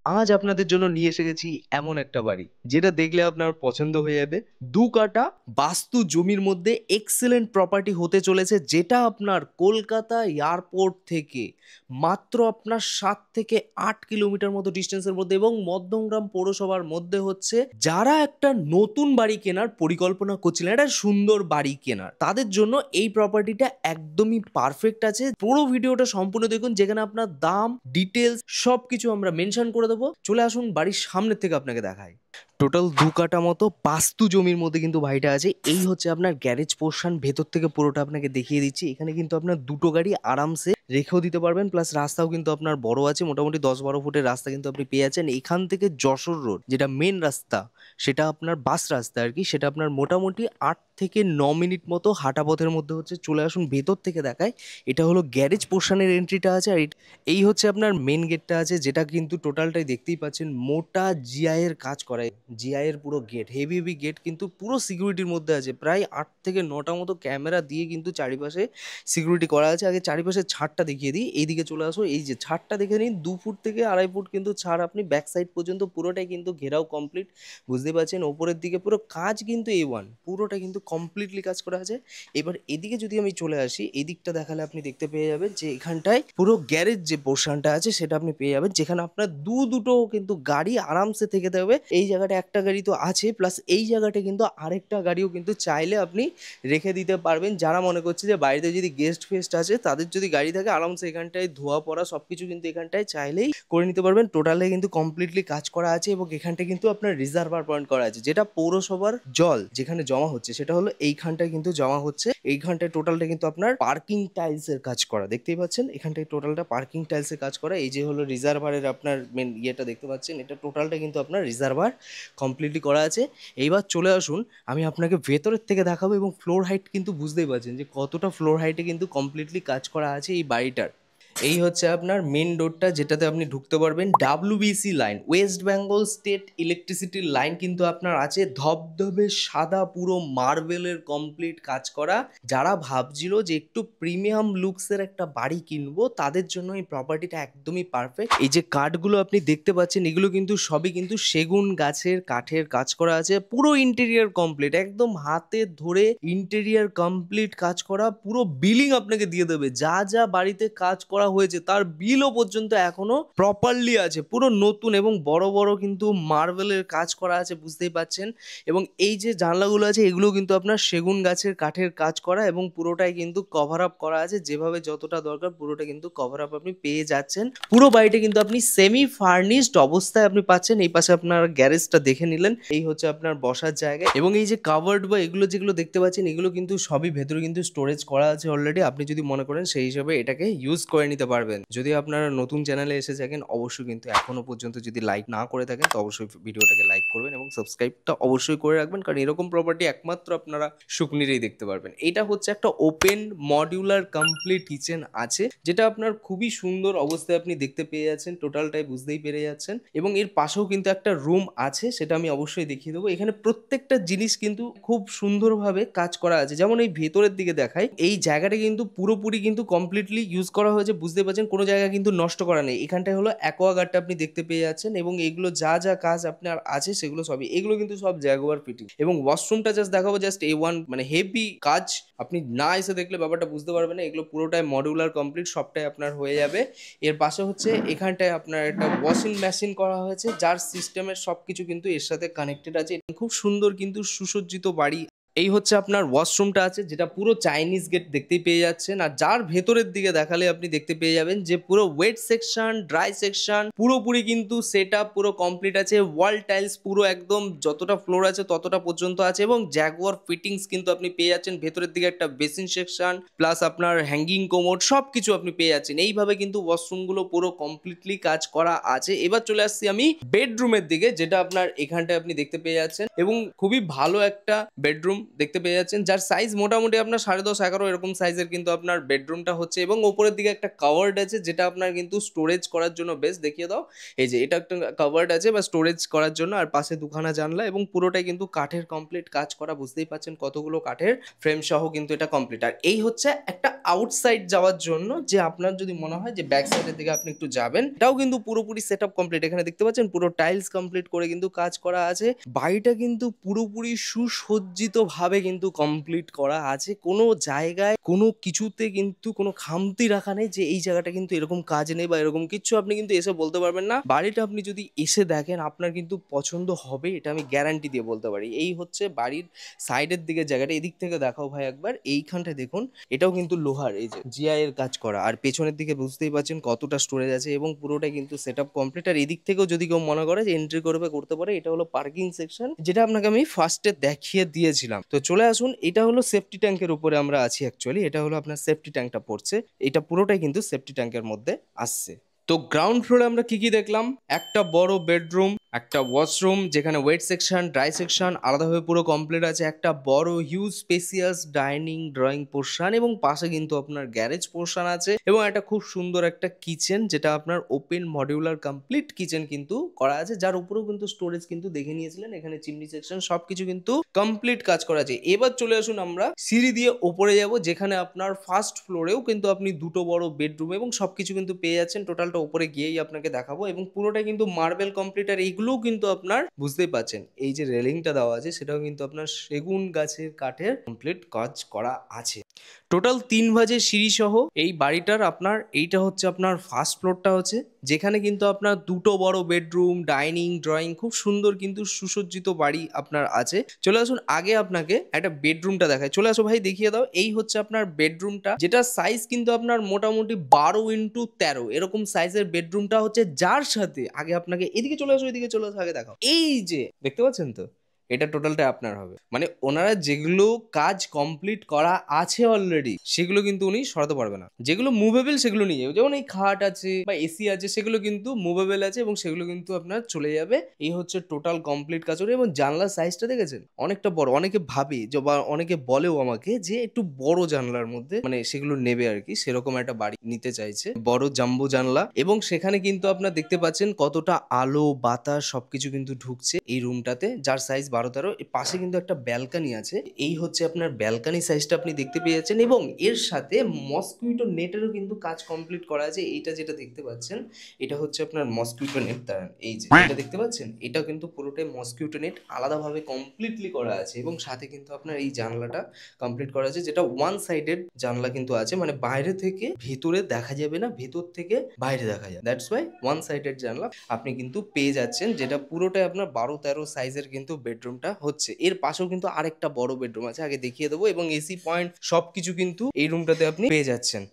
আজ আপনাদের জন্য নিয়ে এসে গেছি এমন একটা বাড়ি যেটা দেখলে আপনার পছন্দ হয়ে যাবে। ২ কাঠা বাস্তু জমির মধ্যে এক্সেলেন্ট প্রপার্টি হতে চলেছে, যেটা আপনার কলকাতা এয়ারপোর্ট থেকে মাত্র আপনার ৭ থেকে ৮ কিলোমিটার মতো ডিস্টেন্সের মধ্যে এবং মধ্যমগ্রাম পৌরসভার মধ্যে হচ্ছে। যারা একটা নতুন বাড়ি কেনার পরিকল্পনা করছিলেন, একটা সুন্দর বাড়ি কেনার, তাদের জন্য এই প্রপার্টিটা একদমই পারফেক্ট আছে। পুরো ভিডিওটা সম্পূর্ণ দেখুন, যেখানে আপনার দাম, ডিটেলস সবকিছু আমরা মেনশন করে দেবো। চলে আসুন, বাড়ির সামনের থেকে আপনাকে দেখাই। টোটাল ২ কাঠা মতো বাস্তু জমির মধ্যে কিন্তু বাড়িটা আছে। এই হচ্ছে আপনার গ্যারেজ পোর্শন, ভেতর থেকে পুরোটা আপনাকে দেখিয়ে দিচ্ছি। এখানে কিন্তু আপনার দুটো গাড়ি আরামসে রেখেও দিতে পারবেন, প্লাস রাস্তাও কিন্তু আপনার বড় আছে, মোটামুটি ১০-১২ ফুটের রাস্তা কিন্তু আপনি পেয়ে যাচ্ছেন। এখান থেকে যশোর রোড, যেটা মেন রাস্তা, সেটা আপনার বাস রাস্তা আর কি, সেটা আপনার মোটামুটি ৮ থেকে ৯ মিনিট মতো হাঁটা পথের মধ্যে হচ্ছে। চলে আসুন, ভেতর থেকে দেখায়। এটা হলো গ্যারেজ পোর্শনের এন্ট্রিটা আছে, আর এই হচ্ছে আপনার মেন গেটটা আছে, যেটা কিন্তু টোটালটাই দেখতেই পাচ্ছেন মোটা জিআই এর কাজ করা। জিআই এর পুরো গেট, হেভি হেভি গেট, কিন্তু পুরো সিকিউরিটির মধ্যে আছে। প্রায় ৮ থেকে ৯টা মতো ক্যামেরা দিয়ে কিন্তু চারিপাশে সিকিউরিটি করা আছে। আগে চারিপাশে ছাদটা দেখিয়ে দিই, এইদিকে চলে আসো। এই যে ছাদটা দেখে নিন, ২ ফুট থেকে ২.৫ ফুট কিন্তু ছাদ, আপনি ব্যাক সাইড পর্যন্ত পুরোটাই কিন্তু ঘেরাও কমপ্লিট। বুঝতে পারছেন, ওপরের দিকে পুরো কাজ কিন্তু A1, পুরোটা কিন্তু কমপ্লিটলি কাজ করা আছে। এবার এদিকে যদি আমি চলে আসি, এদিকটা দেখালে আপনি দেখতে পেয়ে যাবেন যে এখানটায় পুরো গ্যারেজ যে পোর্শনটা আছে সেটা আপনি পেয়ে যাবেন, যেখানে আপনার দুটো কিন্তু গাড়ি আরামসে থেকে দেবে। এই জায়গাটা একটা গাড়ি তো আছে, প্লাস এই জায়গাটা কিন্তু আরেকটা গাড়িও কিন্তু চাইলে আপনি রেখে দিতে পারবেন। যারা মনে করছে যে বাড়িতে যদি গেস্ট ফেস্ট আছে, তাদের যদি গাড়ি থাকে, আরামসে এখানটায় ধোয়া পড়া সবকিছু কিন্তু এখানটায় চাইলেই করে নিতে পারবেন। টোটালে কিন্তু কমপ্লিটলি কাজ করা আছে, এবং এখানটায় কিন্তু আপনার রিজার্ভার পয়েন্ট করা আছে, যেটা পৌরসভার জল যেখানে জমা হচ্ছে সেটা হলো এইখানটায় কিন্তু জমা হচ্ছে। এইখানটায় টোটালটা কিন্তু আপনার পার্কিং টাইলস এর কাজ করা, দেখতেই পাচ্ছেন। এখানটায় টোটালটা পার্কিং টাইলস এর কাজ করা। এই যে হলো রিজার্ভারের আপনার মেন ইয়েটা দেখতে পাচ্ছেন, এটা টোটালটা কিন্তু আপনার রিজার্ভার কমপ্লিটলি করা আছে। এইবার চলে আসুন, আমি আপনাকে ভেতরের থেকে দেখাবো, এবং ফ্লোর হাইট কিন্তু বুঝতেই পারছেন যে কতটা ফ্লোর হাইটে কিন্তু কমপ্লিটলি কাজ করা আছে এই বাড়িটার। এই হচ্ছে আপনার মেন ডোরটা, যেটাতে আপনি ঢুকতে পারবেন। WBC line, West Bengal state ইলেকট্রিসিটির লাইন কিন্তু আপনার আছে। ধবধবে সাদা, পুরো মার্বেলের কমপ্লিট কাজ করা। যারা ভাবছিল যে একটু প্রিমিয়াম লুকসের একটা বাড়ি কিনবো, তাদের জন্য এই প্রপার্টিটা একদমই পারফেক্ট। এই যে কাঠগুলো আপনি দেখতে পাচ্ছেন, এগুলো কিন্তু সবই কিন্তু সেগুন গাছের কাঠের কাজ করা আছে। পুরো ইন্টেরিয়ার কমপ্লিট, একদম হাতে ধরে ইন্টেরিয়ার কমপ্লিট কাজ করা। পুরো বিলিং আপনাকে দিয়ে দেবে, যা যা বাড়িতে কাজ করা হয়েছে তার বিলও পর্যন্ত এখনো প্রপারলি আছে, পুরো নতুন। এবং বড় বড় কিন্তু মার্বেলের কাজ করা আছে, বুঝতেই পাচ্ছেন। এবং এই যে জানলাগুলো আছে, এগুলো কিন্তু আপনার সেগুন গাছের কাঠের কাজ করা, এবং পুরোটাই কিন্তু কভার আপ করা আছে। যেভাবে যতটা দরকার পুরোটা কিন্তু কভার আপ আপনি পেয়ে যাচ্ছেন। পুরো বাড়িটা কিন্তু আপনি সেমি ফার্নিশড অবস্থায় আপনি পাচ্ছেন। এই পাশে আপনার গ্যারেজটা দেখে নিলেন, এই হচ্ছে আপনার বসার জায়গা। এবং এই যে কাভার্ড বা এগুলো যেগুলো দেখতে পাচ্ছেন, এগুলো কিন্তু সবই ভেতরে কিন্তু স্টোরেজ করা আছে অলরেডি। আপনি যদি মনে করেন সেই হিসাবে এটাকে ইউজ করে নিতে পারবেন। যদি আপনারা নতুন চ্যানেলে এসে থাকেন, অবশ্যই কিন্তু এখনো পর্যন্ত যদি লাইক না করে থাকেন, তো অবশ্যই ভিডিওটাকে লাইক করবেন এবং সাবস্ক্রাইবটা অবশ্যই করে রাখবেন, কারণ এরকম প্রপার্টি একমাত্র আপনারা শুকনিরেই দেখতে পারবেন। এটা হচ্ছে একটা ওপেন মডিউলার কমপ্লিট কিচেন আছে, যেটা আপনার খুবই সুন্দর অবস্থায় আপনি দেখতে পেয়ে যাচ্ছেন। টোটালটাই বুঝতেই পেরে যাচ্ছেন। এবং এর পাশেও কিন্তু একটা রুম আছে, সেটা আমি অবশ্যই দেখিয়ে দেবো। এখানে প্রত্যেকটা জিনিস কিন্তু খুব সুন্দরভাবে কাজ করা আছে। যেমন এই ভেতরের দিকে দেখায়, এই জায়গাটা কিন্তু পুরোপুরি কিন্তু কমপ্লিটলি ইউজ করা হয়েছে, বুঝতে পারছেন। কোনো জায়গা কিন্তু নষ্ট করা নেই। এখানটায় হলো অ্যাকোয়াগার্ডটা আপনি দেখতে পেয়ে যাচ্ছেন, এবং এগুলো যা যা কাজ আপনার আছে সেগুলো সবই, এগুলো কিন্তু সব জাগুয়ার ফিটিং। এবং ওয়াশরুমটা জাস্ট দেখাবো, জাস্ট A1, মানে হেভি কাজ। আপনি না এসে দেখলে ব্যাপারটা বুঝতে পারবেন না। এগুলো পুরোটাই মডিউলার কমপ্লিট, সবটাই আপনার হয়ে যাবে। এর পাশে হচ্ছে এখানটায় আপনার একটা ওয়াশিং মেশিন করা হয়েছে, যার সিস্টেমের সবকিছু কিন্তু এর সাথে কানেক্টেড আছে। খুব সুন্দর কিন্তু সুসজ্জিত বাড়ি। এই হচ্ছে আপনার ওয়াশরুমটা আছে, যেটা পুরো চাইনিজ গেট দেখতেই পেয়ে যাচ্ছেন। আর যার ভেতরের দিকে দেখালে আপনি দেখতে পেয়ে যাবেন যে পুরো ওয়েট সেকশন, ড্রাই সেকশন পুরোপুরি কিন্তু সেট আপ পুরো কমপ্লিট আছে। ওয়াল টাইলস পুরো একদম যতটা ফ্লোর আছে ততটা পর্যন্ত আছে, এবং জ্যাগুয়ার ফিটিংস কিন্তু আপনি পেয়ে যাচ্ছেন। ভেতরের দিকে একটা বেসিন সেকশন, প্লাস আপনার হ্যাঙ্গিং কোমোড সবকিছু আপনি পেয়ে যাচ্ছেন। এইভাবে কিন্তু ওয়াশরুমগুলো পুরো কমপ্লিটলি কাজ করা আছে। এবার চলে আসছি আমি বেডরুমের দিকে, যেটা আপনার এখানটায় আপনি দেখতে পেয়ে যাচ্ছেন, এবং খুবই ভালো একটা বেডরুম। দেখতে পেয়ে যাচ্ছেন, যার সাইজ মোটামুটি আপনার 10.5-11 এরকম সাইজের কিন্তু আপনার বেডরুমটা হচ্ছে, এবং ওপরের দিকে একটা কাভার্ড আছে যেটা আপনার কিন্তু স্টোরেজ করার জন্য বেশ। দেখিয়ে দাও, এই যে এটা একটা কাভার্ড আছে বা স্টোরেজ করার জন্য, আর পাশে দুখানা জানলা, এবং পুরোটাই কিন্তু কাঠের কমপ্লিট কাজ করা। বুঝতেই পাচ্ছেন কতগুলো কাঠের ফ্রেম সহ কিন্তু এটা কমপ্লিট। আর এই হচ্ছে একটা আউটসাইড যাওয়ার জন্য, যে আপনার যদি মনে হয় যে ব্যাক সাইডের দিকে আপনি একটু যাবেন, এটাও কিন্তু পুরোপুরি সেটআপ কমপ্লিট। এখানে দেখতে পাচ্ছেন পুরো টাইলস কমপ্লিট করে কিন্তু কাজ করা আছে। বাড়িটা কিন্তু পুরোপুরি সুসজ্জিত ভাবে কিন্তু কমপ্লিট করা আছে। কোনো জায়গায় কোনো কিছুতে কিন্তু কোনো খামতি রাখা নেই যে এই জায়গাটা কিন্তু এরকম কাজ নেই বা এরকম কিছু আপনি কিন্তু এসে বলতে পারবেন না। বাড়িটা আপনি যদি এসে দেখেন আপনার কিন্তু পছন্দ হবে, এটা আমি গ্যারান্টি দিয়ে বলতে পারি। এই হচ্ছে বাড়ির সাইডের দিকে জায়গাটা, এদিক থেকে দেখাও ভাই একবার। এইখানটা দেখুন, এটাও কিন্তু লোহার, এই যে জিআই এর কাজ করা। আর পেছনের দিকে বুঝতেই পারছেন কতটা স্টোরেজ আছে, এবং পুরোটাই কিন্তু সেটআপ কমপ্লিট। আর এদিক থেকেও যদি কেউ মনে করে যে এন্ট্রি করতে পারে, এটা হলো পার্কিং সেকশন, যেটা আপনাকে আমি ফার্স্টে দেখিয়ে দিয়েছিলাম। তো চলে আসুন, এটা হলো সেফটি ট্যাঙ্কের উপরে আমরা আছি অ্যাকচুয়ালি। এটা হলো আপনার সেফটি ট্যাঙ্কটা পড়ছে, এটা পুরোটাই কিন্তু সেফটি ট্যাঙ্কের মধ্যে আসছে। তো গ্রাউন্ড ফ্লোরে আমরা কি কি দেখলাম, একটা বড় বেডরুম, একটা ওয়াশরুম যেখানে ওয়েট সেকশন ড্রাই সেকশন আলাদাভাবে পুরো কমপ্লিট আছে, একটা বড় huge spacious dining drawing portion, এবং পাশে কিন্তু আপনার গ্যারেজ পোর্শন আছে, এবং একটা খুব সুন্দর একটা কিচেন, যেটা আপনার ওপেন মডিউলার কমপ্লিট কিচেন কিন্তু করা আছে, যার উপরেও কিন্তু স্টোরেজ কিন্তু দেখে নিয়েছিলেন। এখানে চিমনি সেকশন সবকিছু কিন্তু কমপ্লিট কাজ করা আছে। এবার চলে আসুন আমরা সিঁড়ি দিয়ে ওপরে যাব, যেখানে আপনার ফার্স্ট ফ্লোরেও কিন্তু আপনি দুটো বড় বেডরুম এবং সবকিছু কিন্তু পেয়ে যাচ্ছেন। টোটালটা উপরে গিয়েই আপনাকে দেখাবো, এবং পুরোটাই কিন্তু মার্বেল কমপ্লিট। আর এইগুলোও কিন্তু আপনার বুঝতেই পাচ্ছেন, এই যে রেলিংটা দেওয়া আছে সেটাও কিন্তু আপনার সেগুন গাছের কাঠের কমপ্লিট কাজ করা আছে। টোটাল 3 ভাজে সিঁড়ি সহ এই বাড়িটার আপনার এইটা হচ্ছে আপনার ফার্স্ট ফ্লোরটা হচ্ছে, যেখানে কিন্তু আপনার দুটো বড় বেডরুম, ডাইনিং, ড্রয়িং, খুব সুন্দর কিন্তু সুসজ্জিত বাড়ি আপনার আছে। চলে আসুন, আগে আপনাকে একটা বেডরুমটা দেখায়। চলে আসো ভাই, দেখিয়ে দাও। এই হচ্ছে আপনার বেডরুমটা, যেটা সাইজ কিন্তু আপনার মোটামুটি 12x13 এরকম সাইজের বেডরুমটা হচ্ছে, যার সাথে আগে আপনাকে এদিকে চলে আসো, এদিকে চলে আসো, আগে দেখাও। এই যে দেখতে পাচ্ছেন তো, এটা টোটালটা আপনার হবে। মানে ওনারা যেগুলো কাজ কমপ্লিট করা আছে অলরেডি, সেগুলো কিন্তু উনি সরাতে পারবে না। যেগুলো মুভেবল সেগুলো নিয়ে যাবে, যেমন এই খাট আছে বা এসি আছে, সেগুলো কিন্তু মুভেবল আছে, এবং সেগুলো কিন্তু আপনার চলে যাবে। এই হচ্ছে টোটাল কমপ্লিট কাজ করে। এবং জানলার সাইজটা দেখেছেন অনেকটা বড়। অনেকে ভাবে যে, বা অনেকে বলেও আমাকে যে একটু বড় জানলার মধ্যে মানে সেগুলো নেবে আর কি, সেরকম একটা বাড়ি নিতে চাইছে, বড় জাম্বো জানলা। এবং সেখানে কিন্তু আপনার দেখতে পাচ্ছেন কতটা আলো বাতাস সবকিছু কিন্তু ঢুকছে এই রুমটাতে, যার সাইজ 12-13। এর পাশে কিন্তু একটা ব্যালকানি আছে, এই হচ্ছে আপনার ব্যালকানি সাইজটা আপনি দেখতে পেয়ে যাচ্ছেন। এবং এর সাথে মসকুইটো নেটেরও কিন্তু কাজ কমপ্লিট করা আছে। এইটা যেটা দেখতে পাচ্ছেন, এটা হচ্ছে আপনার মসকুইটো নেট। দাঁড়ান, এই যে এটা দেখতে পাচ্ছেন, এটা কিন্তু পুরোটাই মসকুইটো নেট আলাদাভাবে কমপ্লিটলি করা আছে। এবং সাথে কিন্তু আপনার এই জানলাটা কমপ্লিট করা আছে, যেটা ওয়ান সাইডেড জানলা কিন্তু আছে, মানে বাইরে থেকে ভেতরে দেখা যাবে না, ভেতর থেকে বাইরে দেখা যাবে। দ্যাটস ওয়াই ওয়ান সাইডেড জানলা আপনি কিন্তু পেয়ে যাচ্ছেন, যেটা পুরোটাই আপনার 12-13 সাইজের কিন্তু বেডরুমটা হচ্ছে। এর পাশেও কিন্তু আরেকটা বড় বেডরুম আছে, আগে দেখিয়ে দেবো। এবং এসি পয়েন্ট সবকিছু কিন্তু এই রুমটাতে আপনি পেয়ে যাচ্ছেন।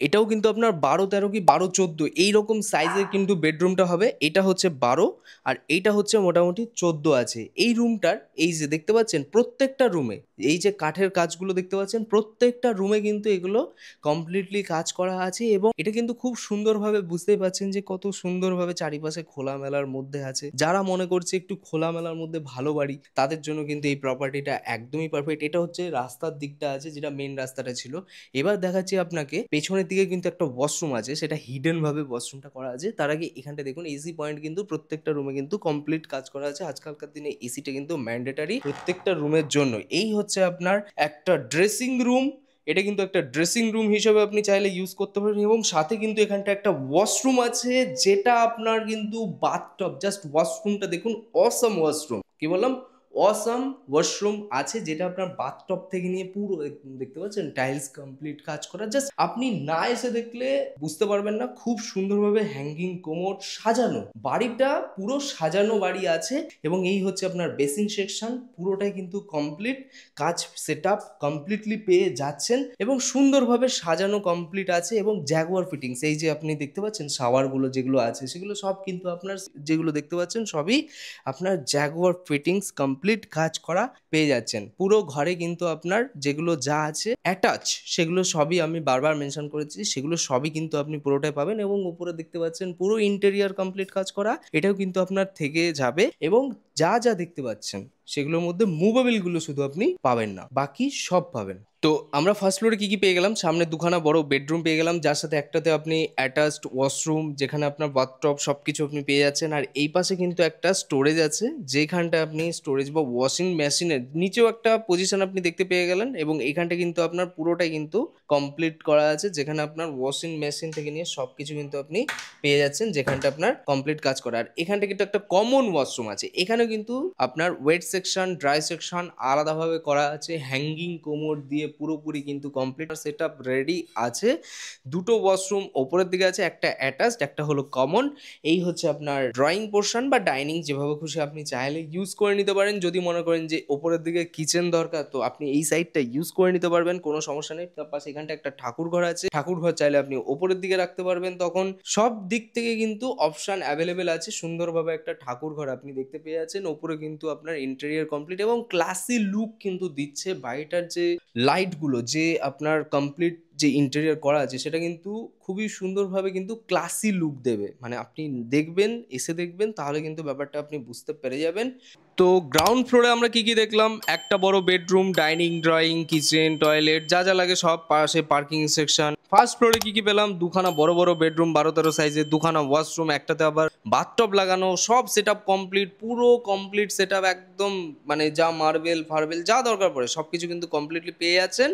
এটাও কিন্তু আপনার 12-13 কি 12-14 এইরকম সাইজের কিন্তু বেডরুমটা হবে। এটা হচ্ছে 12, আর এইটা হচ্ছে মোটামুটি 14 আছে। এই রুমটার এই যে দেখতে পাচ্ছেন প্রত্যেকটা রুমে এই যে কাঠের কাজগুলো দেখতে পাচ্ছেন, প্রত্যেকটা রুমে কিন্তু এগুলো কমপ্লিটলি কাজ করা আছে। এবং এটা কিন্তু খুব সুন্দরভাবে বুঝতেই পাচ্ছেন যে কত সুন্দরভাবে চারিপাশে খোলামেলার মধ্যে আছে। যারা মনে করছে একটু খোলামেলার মধ্যে ভালো বাড়ি, তাদের জন্য কিন্তু এই প্রপার্টিটা একদমই পারফেক্ট। এটা হচ্ছে রাস্তার দিকটা আছে, যেটা মেন রাস্তাটা ছিল। এবার দেখাচ্ছি আপনাকে পেছনের দিকে কিন্তু একটা ওয়াশরুম আছে, সেটা হিডেন ভাবে ওয়াশরুমটা করা আছে। তার আগে এখানটা দেখুন এসি পয়েন্ট কিন্তু প্রত্যেকটা রুমে কিন্তু কমপ্লিট কাজ করা আছে। আজকালকার দিনে এসিটা কিন্তু ম্যান্ডেটারি প্রত্যেকটা রুমের জন্য। এই হচ্ছে আপনার একটা ড্রেসিং রুম, এটা কিন্তু একটা ড্রেসিং রুম হিসেবে আপনি চাইলে ইউজ করতে পারেন। এবং সাথে কিন্তু এখানটা একটা ওয়াশরুম আছে, যেটা আপনার কিন্তু বাথটব, জাস্ট ওয়াশরুমটা দেখুন, অসাম ওয়াশরুম। কি বললাম, অসাম ওয়াশরুম আছে, যেটা আপনার বাথটব থেকে নিয়ে পুরো দেখতে পাচ্ছেন টাইলস কমপ্লিট কাজ করা। জাস্ট আপনি না এসে দেখলে বুঝতে পারবেন না, খুব সুন্দরভাবে হ্যাঙ্গিং কোমোড সাজানো বাড়িটা, পুরো সাজানো বাড়ি আছে। এবং এই হচ্ছে আপনার বেসিন সেকশন, পুরোটাই কিন্তু কমপ্লিট কাজ সেটআপ কমপ্লিটলি পেয়ে যাচ্ছেন, এবং সুন্দরভাবে সাজানো কমপ্লিট আছে। এবং জ্যাগুয়ার ফিটিংস, এই যে আপনি দেখতে পাচ্ছেন শাওয়ারগুলো যেগুলো আছে, সেগুলো সব কিন্তু আপনার যেগুলো দেখতে পাচ্ছেন সবই আপনার জ্যাগুয়ার ফিটিংস কমপ্লিট কমপ্লিট কাজ করা পেয়ে যাচ্ছেন। পুরো ঘরে কিন্তু আপনার যেগুলো যা আছে অ্যাটাচ সেগুলো সবই আমি বারবার মেনশন করেছি, সেগুলো সবই কিন্তু আপনি পুরোটাই পাবেন। এবং উপরে দেখতে পাচ্ছেন পুরো ইন্টেরিয়ার কমপ্লিট কাজ করা, এটাও কিন্তু আপনার থেকে যাবে। এবং যা যা দেখতে পাচ্ছেন সেগুলোর মধ্যে মুভেবল গুলো শুধু আপনি পাবেন না, বাকি সব পাবেন। তো আমরা ফার্স্ট ফ্লোরে কি কি পেয়ে গেলাম, সামনে দুখানা বড় বেডরুম পেয়ে গেলাম, যার সাথে একটাতে আপনি অ্যাটাচড ওয়াশরুম, যেখানে আপনার বাথটব সবকিছু আপনি পেয়ে যাচ্ছেন। আর এই পাশে কিন্তু একটা স্টোরেজ আছে, যেখানটা আপনি স্টোরেজ বা ওয়াশিং মেশিনের নিচেও একটা পজিশন আপনি দেখতে পেয়ে গেলেন। এবং এইখানটা কিন্তু আপনার পুরোটাই কিন্তু কমপ্লিট করা আছে, যেখানে আপনার ওয়াশিং মেশিন থেকে নিয়ে সবকিছু কিন্তু আপনি পেয়ে যাচ্ছেন, যেখানটা আপনার কমপ্লিট কাজ করা। আর এখানটা কিন্তু একটা কমন ওয়াশরুম আছে, এখানেও কিন্তু আপনার ওয়েট সেকশন ড্রাই সেকশন আলাদাভাবে করা আছে, হ্যাঙ্গিং কোমোড দিয়ে পুরোপুরি কিন্তু কমপ্লিট সেটআপ রেডি আছে। দুটো ওয়াশরুম ওপরের দিকে আছে, একটা অ্যাটাচড একটা হলো কমন। এই হচ্ছে আপনার ড্রয়িং পোর্শন বা ডাইনিং, যেভাবে খুশি আপনি চাইলে ইউজ করে নিতে পারেন। যদি মনে করেন যে ওপরের দিকে কিচেন দরকার, তো আপনি এই সাইডটা ইউজ করে নিতে পারবেন, কোনো সমস্যা নেই। তার পাশে এখানটা একটা ঠাকুর ঘর আছে, ঠাকুর ঘর চাইলে আপনি ওপরের দিকে রাখতে পারবেন। তখন সব দিক থেকে কিন্তু অপশন অ্যাভেলেবেল আছে, সুন্দরভাবে একটা ঠাকুর ঘর আপনি দেখতে পেয়ে যাচ্ছেন। ওপরে কিন্তু আপনার ইন্টেরিয়র কমপ্লিট এবং ক্লাসি লুক কিন্তু দিচ্ছে। বাড়িটার যে লাইটগুলো, যে আপনার কমপ্লিট যে ইন্টেরিয়র করা আছে, সেটা কিন্তু খুবই সুন্দরভাবে কিন্তু ক্লাসি লুক দেবে। মানে আপনি দেখবেন, এসে দেখবেন, তাহলে কিন্তু ব্যাপারটা আপনি বুঝতে পেরে যাবেন। তো গ্রাউন্ড ফ্লোরে আমরা কি কি দেখলাম, একটা বড় bedroom, dining, drawing, kitchen, toilet, যা যা লাগে সব, পাশে পার্কিং সেকশন। ফার্স্ট ফ্লোরে কি কি পেলাম, দুখানা বড় বড় বেডরুম 12-13 সাইজের, দুখানা ওয়াশরুম, একটাতে আবার বাথটব লাগানো, সব সেটআপ কমপ্লিট, পুরো কমপ্লিট সেটআপ একদম। মানে যা মার্বেল ফার্বেল যা দরকার পড়ে সবকিছু কিন্তু কমপ্লিটলি পেয়ে যাচ্ছেন।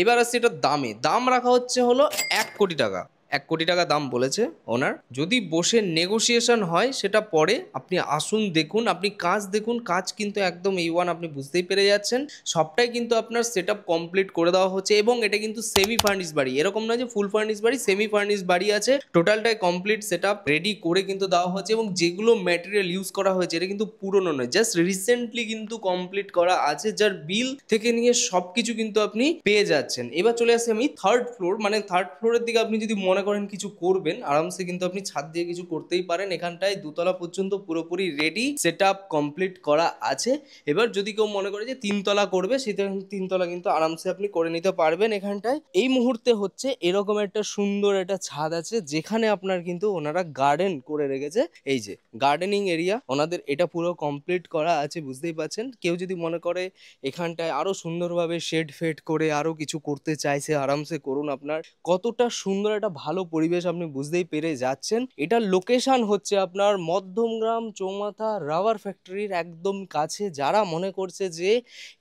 এবার আসছে এটার দামে, দাম রাখা হচ্ছে হলো 1 কোটি টাকা। 1 কোটি টাকা দাম বলেছে ওনার। যদি বসে নেগোসিয়েশন হয় সেটা পরে, আপনি আসুন দেখুন, আপনি কাজ দেখুন, কাজ কিন্তু একদম A1, আপনি বুঝতেই পেরে যাচ্ছেন। সবটাই কিন্তু আপনার সেট আপ কমপ্লিট করে দেওয়া হচ্ছে। এবং এটা কিন্তু সেমি ফার্নিশ বাড়ি, এরকম নয় যে ফুল ফার্নিশ বাড়ি, সেমি ফার্নিশ বাড়ি আছে। টোটালটাই কমপ্লিট সেট আপ রেডি করে কিন্তু দেওয়া হচ্ছে। এবং যেগুলো ম্যাটেরিয়াল ইউজ করা হয়েছে এটা কিন্তু পুরনো নয়, জাস্ট রিসেন্টলি কিন্তু কমপ্লিট করা আছে, যার বিল থেকে নিয়ে সবকিছু কিন্তু আপনি পেয়ে যাচ্ছেন। এবার চলে আসি আমি থার্ড ফ্লোর, মানে থার্ড ফ্লোরের দিকে আপনি যদি মনে করেন কিছু করবেন, আরামসে কিন্তু আপনি ছাদ দিয়ে কিছু করতেই পারেন। এখানটায় দুতলা পর্যন্ত পুরোপুরি রেডি সেট আপ কমপ্লিট করা আছে। এবার যদি কেউ মনে করে যে 3 তলা করবে, সেটা 3 তলা কিন্তু আরামসে আপনি করে নিতে পারবেন। এখানটায় এই মুহূর্তে হচ্ছে এরকম একটা সুন্দর একটা ছাদ আছে, যেখানে আপনার কিন্তু ওনারা গার্ডেন করে রেখেছে। এই যে গার্ডেনিং এরিয়া ওনাদের, এটা পুরো কমপ্লিট করা আছে, বুঝতেই পারছেন। কেউ যদি মনে করে এখানটায় আরো সুন্দরভাবে শেড ফেড করে আরো কিছু করতে চাইছে, আরামসে করুন। আপনার কতটা সুন্দর একটা ভালো পরিবেশ আপনি বুঝতেই পেরে যাচ্ছেন। এটার লোকেশন হচ্ছে আপনার মধ্যমগ্রাম চৌমাথা রাবার ফ্যাক্টরির একদম কাছে। যারা মনে করছে যে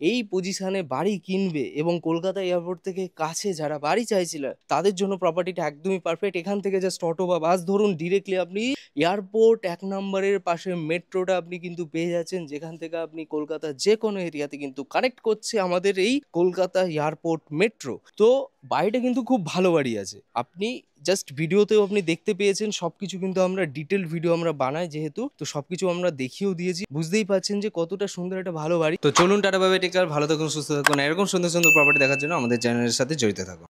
এই পজিশনে বাড়ি কিনবে এবং কলকাতা এয়ারপোর্ট থেকে কাছে যারা বাড়ি চাইছিল, তাদের জন্য প্রপার্টিটা একদমই পারফেক্ট। এখান থেকে জাস্ট অটো বা বাস ধরুন, ডিরেক্টলি আপনি এয়ারপোর্ট 1 নম্বরের পাশে মেট্রোটা আপনি কিন্তু পেয়ে যাচ্ছেন, যেখান থেকে আপনি কলকাতার যে কোনো এরিয়াতে কিন্তু কানেক্ট করছে আমাদের এই কলকাতা এয়ারপোর্ট মেট্রো। তো বাড়িটা কিন্তু খুব ভালো বাড়ি আছে, আপনি জাস্ট ভিডিওতেও আপনি দেখতে পেয়েছেন। সবকিছু কিন্তু আমরা ডিটেল ভিডিও আমরা বানাই যেহেতু, তো সবকিছু আমরা দেখিয়েও দিয়েছি, বুঝতেই পারছেন যে কতটা সুন্দর একটা ভালো বাড়ি। তো চলুন, tata bye bye, take care, ভালো থাকুন, সুস্থ থাকুন। এরকম সুন্দর সুন্দর প্রপার্টি দেখার জন্য আমাদের চ্যানেলের সাথে জড়িত থাকুন।